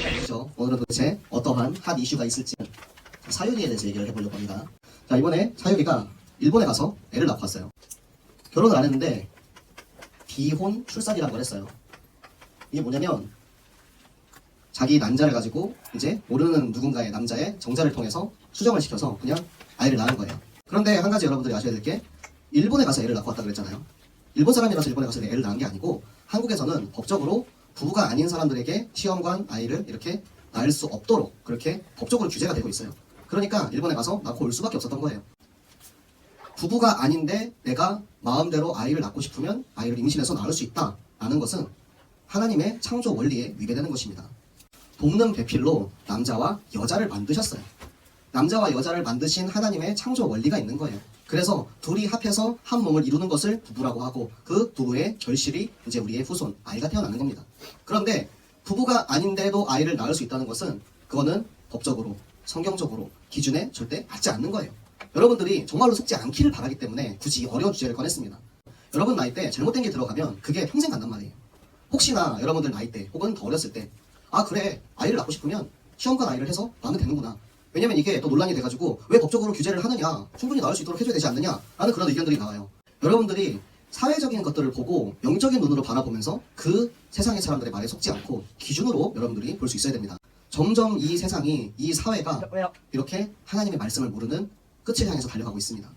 그렇죠. 오늘은 도대체 어떠한 핫 이슈가 있을지 사유리에 대해서 얘기를 해보려고 합니다. 자, 이번에 사유리가 일본에 가서 애를 낳고 왔어요. 결혼을 안 했는데 비혼 출산이라는 걸 했어요. 이게 뭐냐면 자기 난자를 가지고 이제 모르는 누군가의 남자의 정자를 통해서 수정을 시켜서 그냥 아이를 낳은 거예요. 그런데 한 가지 여러분들이 아셔야 될 게 일본에 가서 애를 낳고 왔다 그랬잖아요. 일본 사람이라서 일본에 가서 애를 낳은 게 아니고 한국에서는 법적으로 부부가 아닌 사람들에게 시험관 아이를 이렇게 낳을 수 없도록 그렇게 법적으로 규제가 되고 있어요. 그러니까 일본에 가서 낳고 올 수밖에 없었던 거예요. 부부가 아닌데 내가 마음대로 아이를 낳고 싶으면 아이를 임신해서 낳을 수 있다라는 것은 하나님의 창조 원리에 위배되는 것입니다. 돕는 배필로 남자와 여자를 만드셨어요. 남자와 여자를 만드신 하나님의 창조 원리가 있는 거예요. 그래서 둘이 합해서 한 몸을 이루는 것을 부부라고 하고 그 부부의 결실이 이제 우리의 후손, 아이가 태어나는 겁니다. 그런데 부부가 아닌데도 아이를 낳을 수 있다는 것은 그거는 법적으로, 성경적으로 기준에 절대 맞지 않는 거예요. 여러분들이 정말로 속지 않기를 바라기 때문에 굳이 어려운 주제를 꺼냈습니다. 여러분 나이 때 잘못된 게 들어가면 그게 평생 간단 말이에요. 혹시나 여러분들 나이 때 혹은 더 어렸을 때 아 그래 아이를 낳고 싶으면 시험관 아이를 해서 낳으면 되는구나. 왜냐면 이게 또 논란이 돼가지고 왜 법적으로 규제를 하느냐 충분히 낳을 수 있도록 해줘야 되지 않느냐 라는 그런 의견들이 나와요. 여러분들이 사회적인 것들을 보고 영적인 눈으로 바라보면서 그 세상의 사람들의 말에 속지 않고 기준으로 여러분들이 볼 수 있어야 됩니다. 점점 이 세상이 이 사회가 이렇게 하나님의 말씀을 모르는 끝을 향해서 달려가고 있습니다.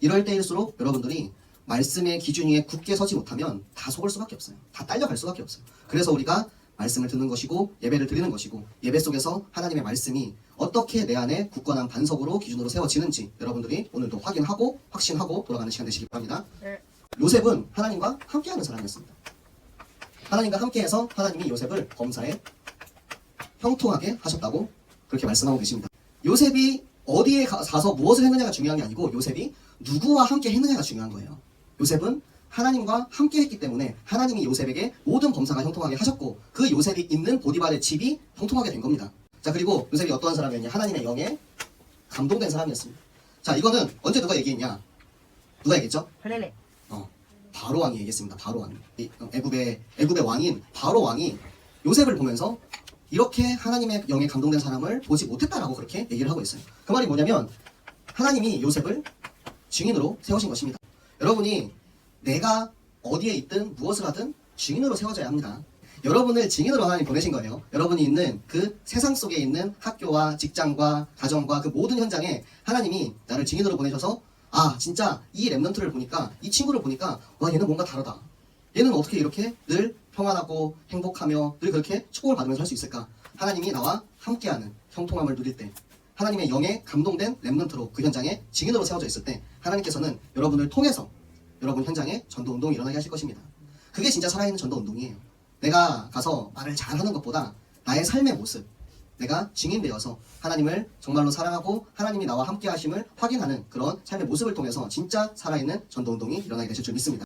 이럴 때일수록 여러분들이 말씀의 기준 위에 굳게 서지 못하면 다 속을 수밖에 없어요. 다 딸려갈 수밖에 없어요. 그래서 우리가 말씀을 듣는 것이고 예배를 드리는 것이고 예배 속에서 하나님의 말씀이 어떻게 내 안에 굳건한 반석으로 기준으로 세워지는지 여러분들이 오늘도 확인하고 확신하고 돌아가는 시간 되시길 바랍니다. 요셉은 하나님과 함께하는 사람이었습니다. 하나님과 함께해서 하나님이 요셉을 범사에 형통하게 하셨다고 그렇게 말씀하고 계십니다. 요셉이 어디에 가서 무엇을 했느냐가 중요한 게 아니고 요셉이 누구와 함께 했느냐가 중요한 거예요. 요셉은 하나님과 함께 했기 때문에 하나님이 요셉에게 모든 범사가 형통하게 하셨고 그 요셉이 있는 보디발의 집이 형통하게 된 겁니다. 자, 그리고 요셉이 어떠한 사람이었냐? 하나님의 영에 감동된 사람이었습니다. 자, 이거는 언제 누가 얘기했냐? 누가 얘기했죠? 바로 왕이 얘기했습니다. 바로 왕. 애굽의 왕인 바로 왕이 요셉을 보면서 이렇게 하나님의 영에 감동된 사람을 보지 못했다라고 그렇게 얘기를 하고 있어요. 그 말이 뭐냐면 하나님이 요셉을 증인으로 세우신 것입니다. 여러분이 내가 어디에 있든 무엇을 하든 증인으로 세워져야 합니다. 여러분을 증인으로 하나님 보내신 거예요. 여러분이 있는 그 세상 속에 있는 학교와 직장과 가정과 그 모든 현장에 하나님이 나를 증인으로 보내셔서 아 진짜 이 랩런트를 보니까 이 친구를 보니까 와 얘는 뭔가 다르다. 얘는 어떻게 이렇게 늘 평안하고 행복하며 늘 그렇게 축복을 받으면서 할 수 있을까? 하나님이 나와 함께하는 형통함을 누릴 때 하나님의 영에 감동된 랩런트로 그 현장에 증인으로 세워져 있을 때 하나님께서는 여러분을 통해서 여러분 현장에 전도운동이 일어나게 하실 것입니다. 그게 진짜 살아있는 전도운동이에요. 내가 가서 말을 잘하는 것보다 나의 삶의 모습, 내가 증인되어서 하나님을 정말로 사랑하고 하나님이 나와 함께 하심을 확인하는 그런 삶의 모습을 통해서 진짜 살아있는 전도운동이 일어나게 되실 줄 믿습니다.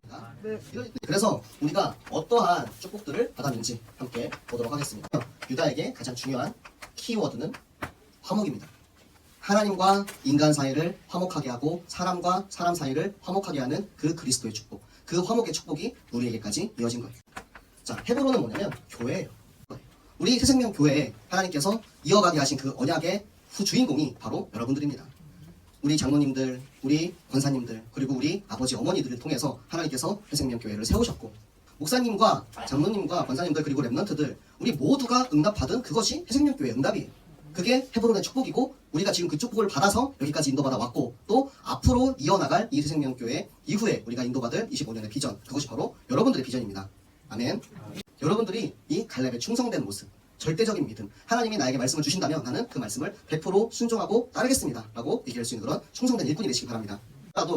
그래서 우리가 어떠한 축복들을 받았는지 함께 보도록 하겠습니다. 유다에게 가장 중요한 키워드는 화목입니다. 하나님과 인간 사이를 화목하게 하고 사람과 사람 사이를 화목하게 하는 그 그리스도의 축복, 그 화목의 축복이 우리에게까지 이어진 거예요. 자, 헤브론은 뭐냐면 교회예요. 우리 새생명 교회에 하나님께서 이어가게 하신 그 언약의 주인공이 바로 여러분들입니다. 우리 장로님들, 우리 권사님들, 그리고 우리 아버지 어머니들을 통해서 하나님께서 새생명 교회를 세우셨고 목사님과 장로님과 권사님들 그리고 랩런트들 우리 모두가 응답받은 그것이 새생명 교회의 응답이에요. 그게 헤브론의 축복이고 우리가 지금 그 축복을 받아서 여기까지 인도받아 왔고 또 앞으로 이어나갈 이 새생명교회 이후에 우리가 인도받을 25년의 비전 그것이 바로 여러분들의 비전입니다. 아멘. 여러분들이 이 갈렙의 충성된 모습 절대적인 믿음 하나님이 나에게 말씀을 주신다면 나는 그 말씀을 100% 순종하고 따르겠습니다 라고 얘기할 수 있는 그런 충성된 일꾼이 되시기 바랍니다.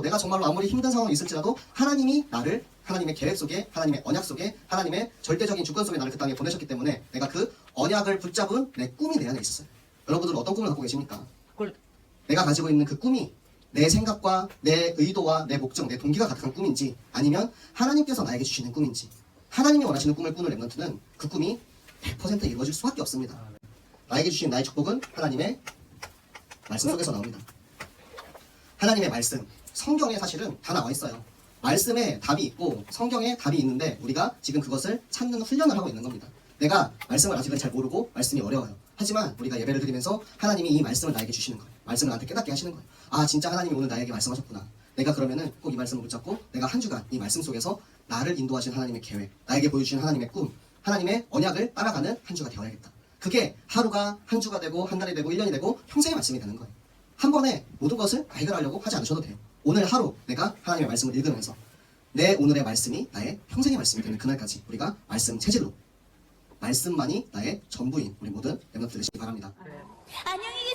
내가 정말로 아무리 힘든 상황이 있을지라도 하나님이 나를 하나님의 계획 속에 하나님의 언약 속에 하나님의 절대적인 주권 속에 나를 그 땅에 보내셨기 때문에 내가 그 언약을 붙잡은 내 꿈이 내 안에 있었어요. 여러분들은 어떤 꿈을 갖고 계십니까? 내가 가지고 있는 그 꿈이 내 생각과 내 의도와 내 목적, 내 동기가 가득한 꿈인지 아니면 하나님께서 나에게 주시는 꿈인지 하나님이 원하시는 꿈을 꾸는 랩런트는 그 꿈이 100% 이루어질 수밖에 없습니다. 나에게 주신 나의 축복은 하나님의 말씀 속에서 나옵니다. 하나님의 말씀, 성경에 사실은 다 나와 있어요. 말씀에 답이 있고 성경에 답이 있는데 우리가 지금 그것을 찾는 훈련을 하고 있는 겁니다. 내가 말씀을 아직은 잘 모르고 말씀이 어려워요. 하지만 우리가 예배를 드리면서 하나님이 이 말씀을 나에게 주시는 거예요. 말씀을 나한테 깨닫게 하시는 거예요. 아, 진짜 하나님이 오늘 나에게 말씀하셨구나. 내가 그러면은 꼭 이 말씀을 붙잡고 내가 한 주간 이 말씀 속에서 나를 인도하신 하나님의 계획, 나에게 보여주신 하나님의 꿈, 하나님의 언약을 따라가는 한 주가 되어야겠다. 그게 하루가 한 주가 되고 한 달이 되고 1년이 되고 평생의 말씀이 되는 거예요. 한 번에 모든 것을 해결하려고 하지 않으셔도 돼요. 오늘 하루 내가 하나님의 말씀을 읽으면서 내 오늘의 말씀이 나의 평생의 말씀이 되는 그날까지 우리가 말씀 체질로 말씀만이 나의 전부인 우리 모든 랩런트 되시기 바랍니다. 안녕히